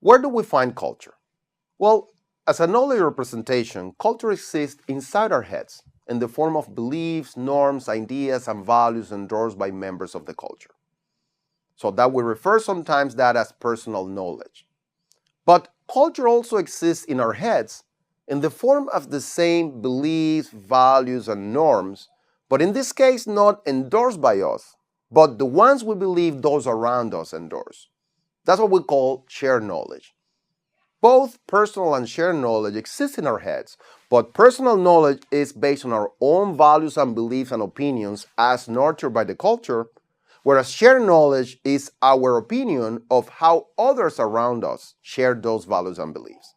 Where do we find culture? Well, as a knowledge representation, culture exists inside our heads in the form of beliefs, norms, ideas, and values endorsed by members of the culture. So that we refer sometimes that as personal knowledge. But culture also exists in our heads in the form of the same beliefs, values, and norms, but in this case not endorsed by us, but the ones we believe those around us endorse. That's what we call shared knowledge. Both personal and shared knowledge exist in our heads, but personal knowledge is based on our own values and beliefs and opinions as nurtured by the culture, whereas shared knowledge is our opinion of how others around us share those values and beliefs.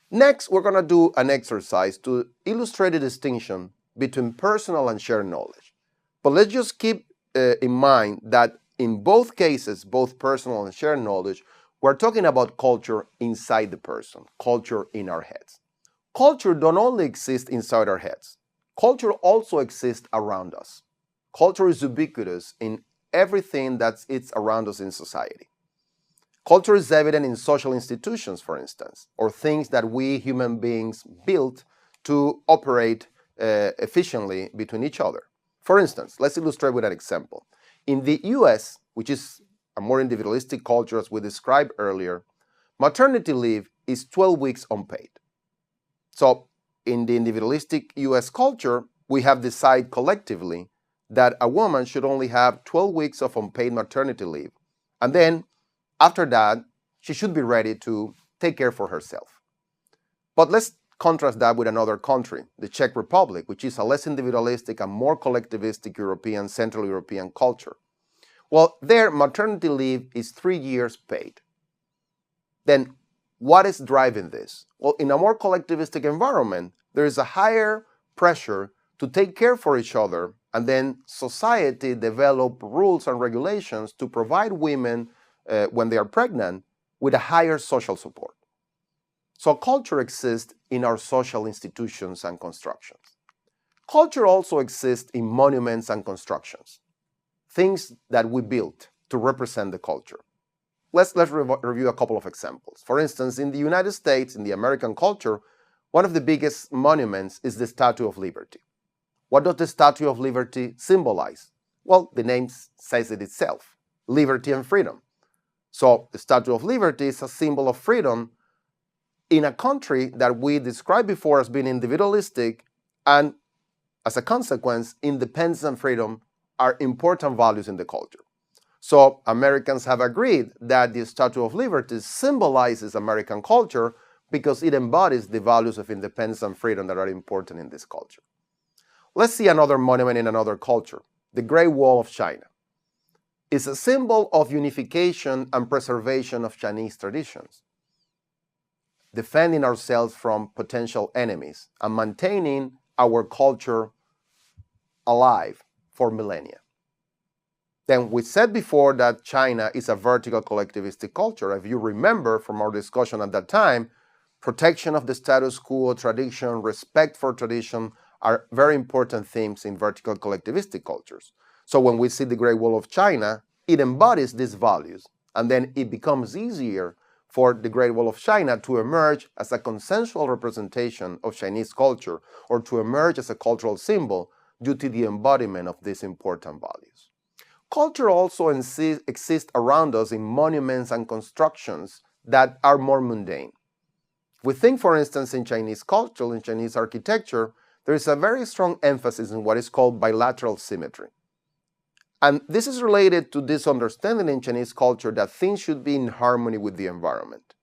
Next, we're going to do an exercise to illustrate the distinction between personal and shared knowledge. But let's just keep in mind that in both cases, both personal and shared knowledge, we're talking about culture inside the person, culture in our heads. Culture don't only exist inside our heads. Culture also exists around us. Culture is ubiquitous in everything that's around us in society. Culture is evident in social institutions, for instance, or things that we human beings built to operate efficiently between each other. For instance, let's illustrate with an example. In the US, which is a more individualistic culture as we described earlier, maternity leave is 12 weeks unpaid. So in the individualistic US culture, we have decided collectively that a woman should only have 12 weeks of unpaid maternity leave. And then after that, she should be ready to take care for herself. But let's contrast that with another country, the Czech Republic, which is a less individualistic and more collectivistic European, Central European culture. Well, there, maternity leave is 3 years paid. Then, what is driving this? Well, in a more collectivistic environment, there is a higher pressure to take care for each other, and then society develop rules and regulations to provide women, when they are pregnant, with a higher social support. So culture exists in our social institutions and constructions. Culture also exists in monuments and constructions, things that we built to represent the culture. Let's review a couple of examples. For instance, in the United States, in the American culture, one of the biggest monuments is the Statue of Liberty. What does the Statue of Liberty symbolize? Well, the name says it itself, liberty and freedom. So the Statue of Liberty is a symbol of freedom in a country that we described before as being individualistic, and as a consequence, independence and freedom are important values in the culture. So Americans have agreed that the Statue of Liberty symbolizes American culture because it embodies the values of independence and freedom that are important in this culture. Let's see another monument in another culture, the Great Wall of China. It's a symbol of unification and preservation of Chinese traditions, defending ourselves from potential enemies and maintaining our culture alive for millennia. Then we said before that China is a vertical collectivistic culture. If you remember from our discussion at that time, protection of the status quo, tradition, respect for tradition are very important themes in vertical collectivistic cultures. So when we see the Great Wall of China, it embodies these values, and then it becomes easier for the Great Wall of China to emerge as a consensual representation of Chinese culture, or to emerge as a cultural symbol due to the embodiment of these important values. Culture also exists around us in monuments and constructions that are more mundane. We think, for instance, in Chinese culture, in Chinese architecture, there is a very strong emphasis in what is called bilateral symmetry. And this is related to this understanding in Chinese culture that things should be in harmony with the environment.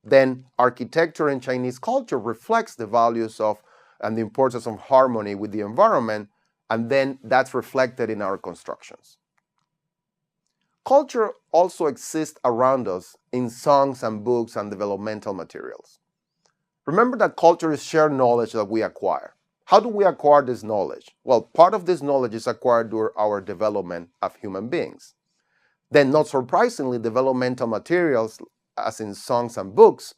Then architecture in Chinese culture reflects the values of and the importance of harmony with the environment, and then that's reflected in our constructions. Culture also exists around us in songs and books and developmental materials. Remember that culture is shared knowledge that we acquire. How do we acquire this knowledge? Well, part of this knowledge is acquired during our development of human beings. Then, not surprisingly, developmental materials, as in songs and books,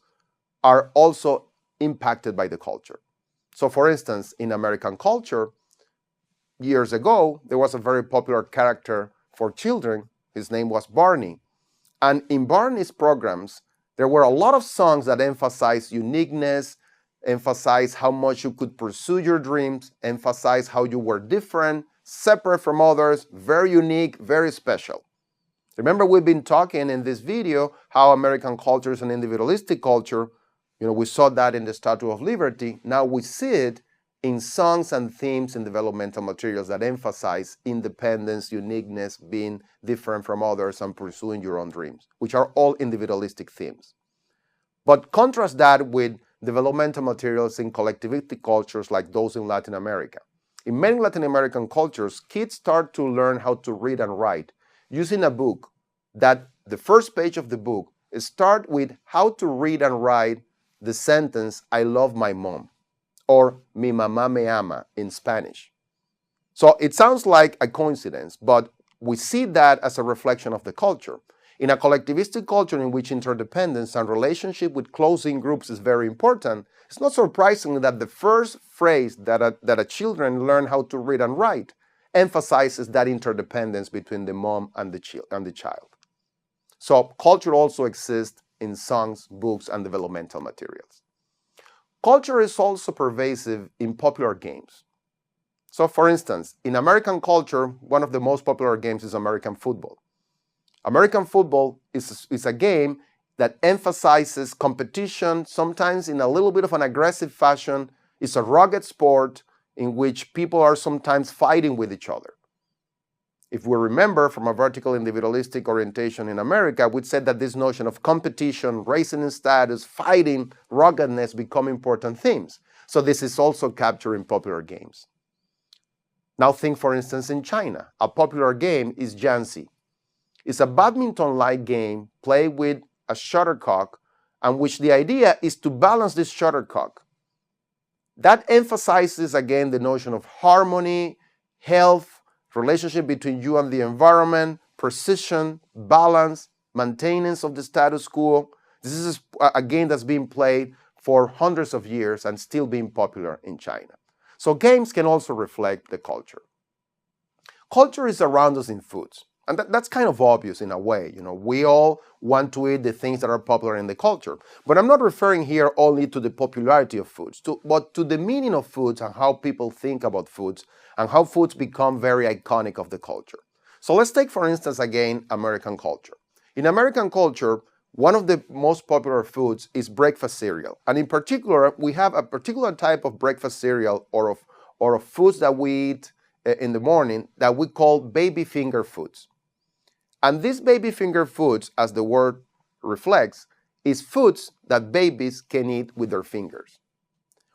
are also impacted by the culture. So, for instance, in American culture, years ago, there was a very popular character for children. His name was Barney. And in Barney's programs, There were a lot of songs that emphasized uniqueness, emphasized how much you could pursue your dreams, emphasized how you were different, separate from others, very unique, very special. Remember, we've been talking in this video how American culture is an individualistic culture. We saw that in the Statue of Liberty. Now we see it in songs and themes in developmental materials that emphasize independence, uniqueness, being different from others, and pursuing your own dreams, which are all individualistic themes. But contrast that with developmental materials in collectivistic cultures like those in Latin America. In many Latin American cultures, kids start to learn how to read and write using a book that the first page of the book starts with how to read and write the sentence, "I love my mom," or "Mi mamá me ama" in Spanish. So it sounds like a coincidence, but we see that as a reflection of the culture. In a collectivistic culture in which interdependence and relationship with close-in groups is very important, it's not surprising that the first phrase that children learn how to read and write emphasizes that interdependence between the mom and the child. So culture also exists in songs, books, and developmental materials. Culture is also pervasive in popular games. So for instance, in American culture, one of the most popular games is American football. American football is a game that emphasizes competition, sometimes in a little bit of an aggressive fashion. It's a rugged sport in which people are sometimes fighting with each other. If we remember from a vertical individualistic orientation in America, we said that this notion of competition, racing in status, fighting, ruggedness become important themes. So this is also captured in popular games. Now think, for instance, in China. A popular game is Jiangxi. It's a badminton-like game played with a shuttlecock, and which the idea is to balance this shuttlecock. That emphasizes again the notion of harmony, health, relationship between you and the environment, precision, balance, maintenance of the status quo. This is a game that's been played for hundreds of years and still being popular in China. So games can also reflect the culture. Culture is around us in foods. And that's kind of obvious in a way. We all want to eat the things that are popular in the culture. But I'm not referring here only to the popularity of foods, but to the meaning of foods and how people think about foods and how foods become very iconic of the culture. So let's take, for instance, again, American culture. In American culture, one of the most popular foods is breakfast cereal. And in particular, we have a particular type of breakfast cereal or of foods that we eat in the morning that we call baby finger foods. And these baby finger foods, as the word reflects, is foods that babies can eat with their fingers.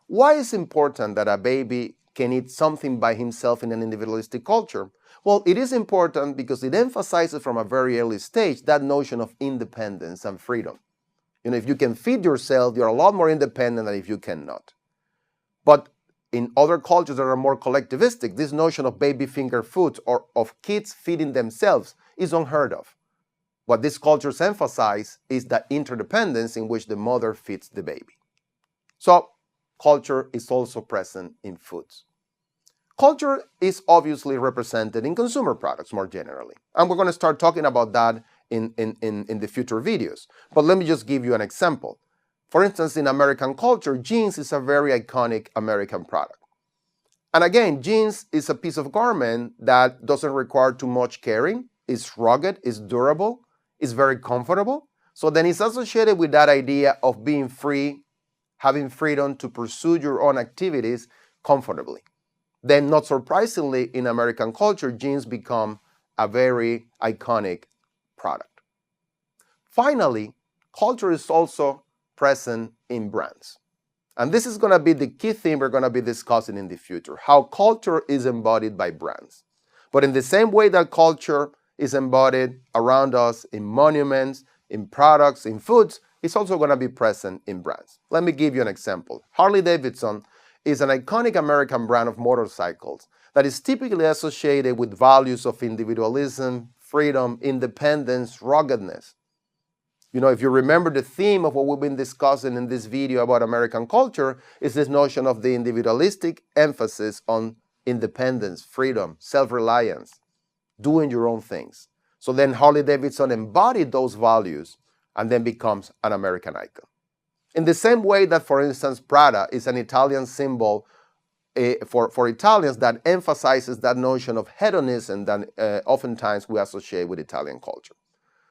Why is it important that a baby can eat something by himself in an individualistic culture? Well, it is important because it emphasizes from a very early stage that notion of independence and freedom. If you can feed yourself, you're a lot more independent than if you cannot. But in other cultures that are more collectivistic, this notion of baby finger foods or of kids feeding themselves is unheard of. What these cultures emphasize is that interdependence in which the mother feeds the baby. So, culture is also present in foods. Culture is obviously represented in consumer products more generally. And we're going to start talking about that in the future videos. But let me just give you an example. For instance, in American culture, jeans is a very iconic American product. And again, jeans is a piece of garment that doesn't require too much caring. It's rugged, it's durable, it's very comfortable. So then it's associated with that idea of being free, having freedom to pursue your own activities comfortably. Then, not surprisingly, in American culture, jeans become a very iconic product. Finally, culture is also present in brands. And this is going to be the key theme we're going to be discussing in the future, how culture is embodied by brands. But in the same way that culture is embodied around us in monuments, in products, in foods, it's also going to be present in brands. Let me give you an example. Harley-Davidson is an iconic American brand of motorcycles that is typically associated with values of individualism, freedom, independence, ruggedness. If you remember, the theme of what we've been discussing in this video about American culture is this notion of the individualistic emphasis on independence, freedom, self-reliance, doing your own things. So then Harley-Davidson embodied those values and then becomes an American icon. In the same way that, for instance, Prada is an Italian symbol for Italians that emphasizes that notion of hedonism that oftentimes we associate with Italian culture.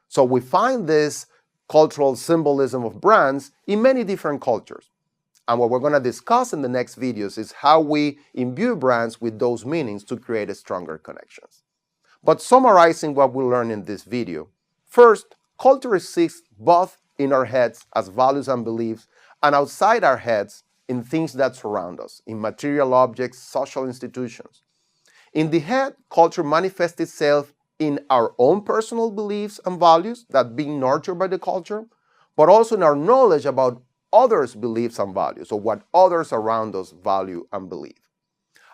So we find this cultural symbolism of brands in many different cultures. And what we're going to discuss in the next videos is how we imbue brands with those meanings to create stronger connections. But summarizing what we learned in this video, first, culture exists both in our heads as values and beliefs, and outside our heads in things that surround us, in material objects, social institutions. In the head, culture manifests itself in our own personal beliefs and values that being nurtured by the culture, but also in our knowledge about others' beliefs and values, or what others around us value and believe.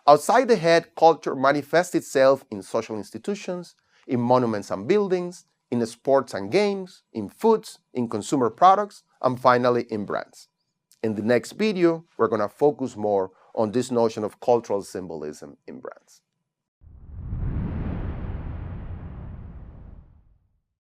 Outside the head, culture manifests itself in social institutions, in monuments and buildings, in sports and games, in foods, in consumer products, and finally in brands. In the next video, we're going to focus more on this notion of cultural symbolism in brands.